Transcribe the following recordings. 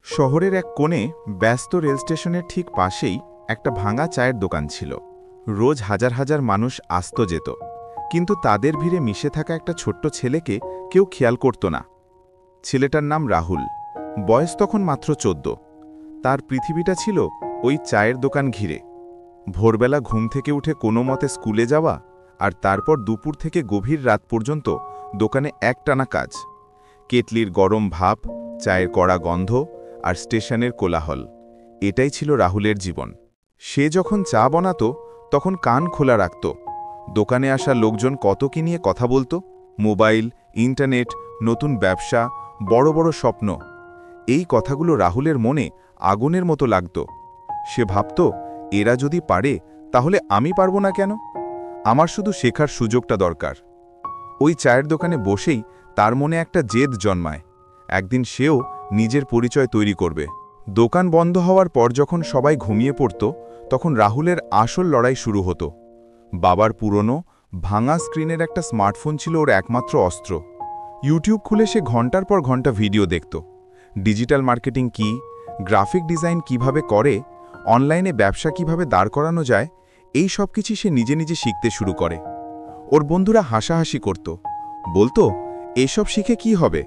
শহরের এক কোণে ব্যস্ত রেল স্টেশনের ঠিক পাশেই একটা ভাঙা চায়ের দোকান ছিল। রোজ হাজার হাজার মানুষ আসত যেত, কিন্তু তাদের ভিড়ে মিশে থাকা একটা ছোট্ট ছেলেকে কেউ খেয়াল করত না। ছেলেটার নাম রাহুল, বয়স তখন মাত্র 14। তার পৃথিবীটা ছিল ওই চায়ের দোকান ঘিরে। ভোরবেলা ঘুম থেকে উঠে কোনো মতে স্কুলে যাওয়া, আর তারপর দুপুর থেকে গভীর রাত পর্যন্ত দোকানে একটানা কাজ। কেটলির গরম ভাপ, চায়ের কড়া গন্ধ আর স্টেশনের কোলাহল, এটাই ছিল রাহুলের জীবন। সে যখন চা বানাতো তখন কান খোলা রাখত। দোকানে আসা লোকজন কত কি নিয়ে কথা বলতো, মোবাইল, ইন্টারনেট, নতুন ব্যবসা, বড় বড় স্বপ্ন। এই কথাগুলো রাহুলের মনে আগুনের মতো লাগত। সে ভাবত, এরা যদি পারে তাহলে আমি পারবো না কেন? আমার শুধু শেখার সুযোগটা দরকার। ওই চায়ের দোকানে বসেই তার মনে একটা জেদ জন্মায়। একদিন সেও নিজের পরিচয় তৈরি করবে। দোকান বন্ধ হওয়ার পর যখন সবাই ঘুমিয়ে পড়ত, তখন রাহুলের আসল লড়াই শুরু হতো। বাবার পুরনো ভাঙা স্ক্রিনের একটা স্মার্টফোন ছিল ওর একমাত্র অস্ত্র। ইউটিউব খুলে সে ঘন্টার পর ঘন্টা ভিডিও দেখত। ডিজিটাল মার্কেটিং কি, গ্রাফিক ডিজাইন কিভাবে করে, অনলাইনে ব্যবসা কিভাবে দাঁড় করানো যায়, এই সব কিছু সে নিজে নিজে শিখতে শুরু করে। ওর বন্ধুরা হাসাহাসি করত, বলতো, এসব শিখে কি হবে,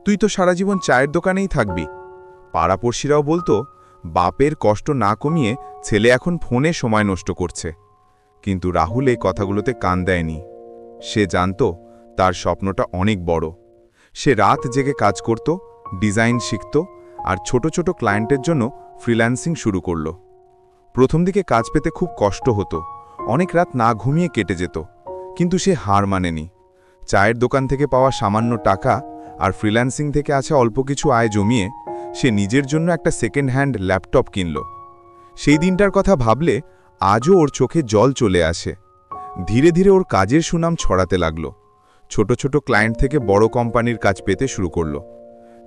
তুই তো সারা জীবন চায়ের দোকানেই থাকবি। পাড়াপড়শিরাও বলতো, বাপের কষ্ট না কমিয়ে ছেলে এখন ফোনে সময় নষ্ট করছে। কিন্তু রাহুল এই কথাগুলোতে কান দেয়নি। সে জানত তার স্বপ্নটা অনেক বড়। সে রাত জেগে কাজ করত, ডিজাইন শিখত, আর ছোট ছোট ক্লায়েন্টের জন্য ফ্রিল্যান্সিং শুরু করল। প্রথম দিকে কাজ পেতে খুব কষ্ট হতো, অনেক রাত না ঘুমিয়ে কেটে যেত, কিন্তু সে হার মানেনি। চায়ের দোকান থেকে পাওয়া সামান্য টাকা আর ফ্রিল্যান্সিং থেকে আসা অল্প কিছু আয় জমিয়ে সে নিজের জন্য একটা সেকেন্ড হ্যান্ড ল্যাপটপ কিনল। সেই দিনটার কথা ভাবলে আজও ওর চোখে জল চলে আসে। ধীরে ধীরে ওর কাজের সুনাম ছড়াতে লাগল। ছোট ছোট ক্লায়েন্ট থেকে বড় কোম্পানির কাজ পেতে শুরু করল।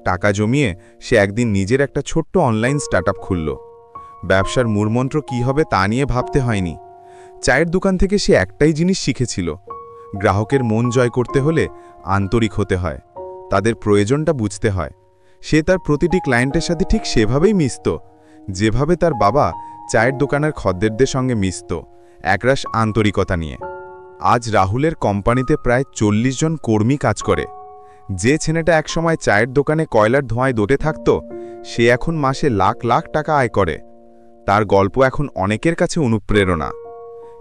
টাকা জমিয়ে সে একদিন নিজের একটা ছোট্ট অনলাইন স্টার্টআপ খুলল। ব্যবসার মূলমন্ত্র কী হবে তা নিয়ে ভাবতে হয়নি। চায়ের দোকান থেকে সে একটাই জিনিস শিখেছিল, গ্রাহকের মন জয় করতে হলে আন্তরিক হতে হয়, তাদের প্রয়োজনটা বুঝতে হয়। সে তার প্রতিটি ক্লায়েন্টের সাথে ঠিক সেভাবেই মিশত, যেভাবে তার বাবা চায়ের দোকানের খদ্দেরদের সঙ্গে মিশত, একরাশ আন্তরিকতা নিয়ে। আজ রাহুলের কোম্পানিতে প্রায় 40 জন কর্মী কাজ করে। যে ছেলেটা একসময় চায়ের দোকানে কয়লার ধোঁয়ায় দোটে থাকত, সে এখন মাসে লাখ লাখ টাকা আয় করে। তার গল্প এখন অনেকের কাছে অনুপ্রেরণা।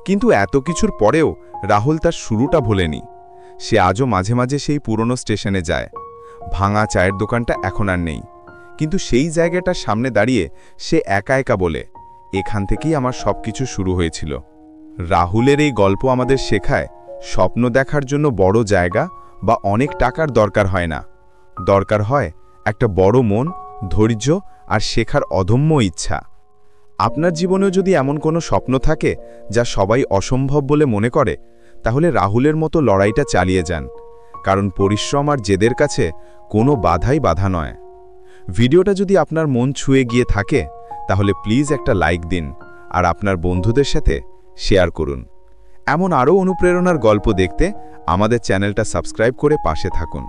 কিন্তু এত কিছুর পরেও রাহুল তার শুরুটা ভোলেনি। সে আজও মাঝে মাঝে সেই পুরনো স্টেশনে যায়। ভাঙা চায়ের দোকানটা এখন আর নেই, কিন্তু সেই জায়গাটার সামনে দাঁড়িয়ে সে একা একা বলে, এখান থেকেই আমার সব কিছু শুরু হয়েছিল। রাহুলের এই গল্প আমাদের শেখায়, স্বপ্ন দেখার জন্য বড় জায়গা বা অনেক টাকার দরকার হয় না, দরকার হয় একটা বড় মন, ধৈর্য আর শেখার অদম্য ইচ্ছা। আপনার জীবনেও যদি এমন কোনো স্বপ্ন থাকে যা সবাই অসম্ভব বলে মনে করে, তাহলে রাহুলের মতো লড়াইটা চালিয়ে যান, কারণ পরিশ্রম আর জেদের কাছে কোনো বাধাই বাধা নয়। ভিডিওটা যদি আপনার মন ছুঁয়ে গিয়ে থাকে, তাহলে প্লিজ একটা লাইক দিন আর আপনার বন্ধুদের সাথে শেয়ার করুন। এমন আরও অনুপ্রেরণার গল্প দেখতে আমাদের চ্যানেলটা সাবস্ক্রাইব করে পাশে থাকুন।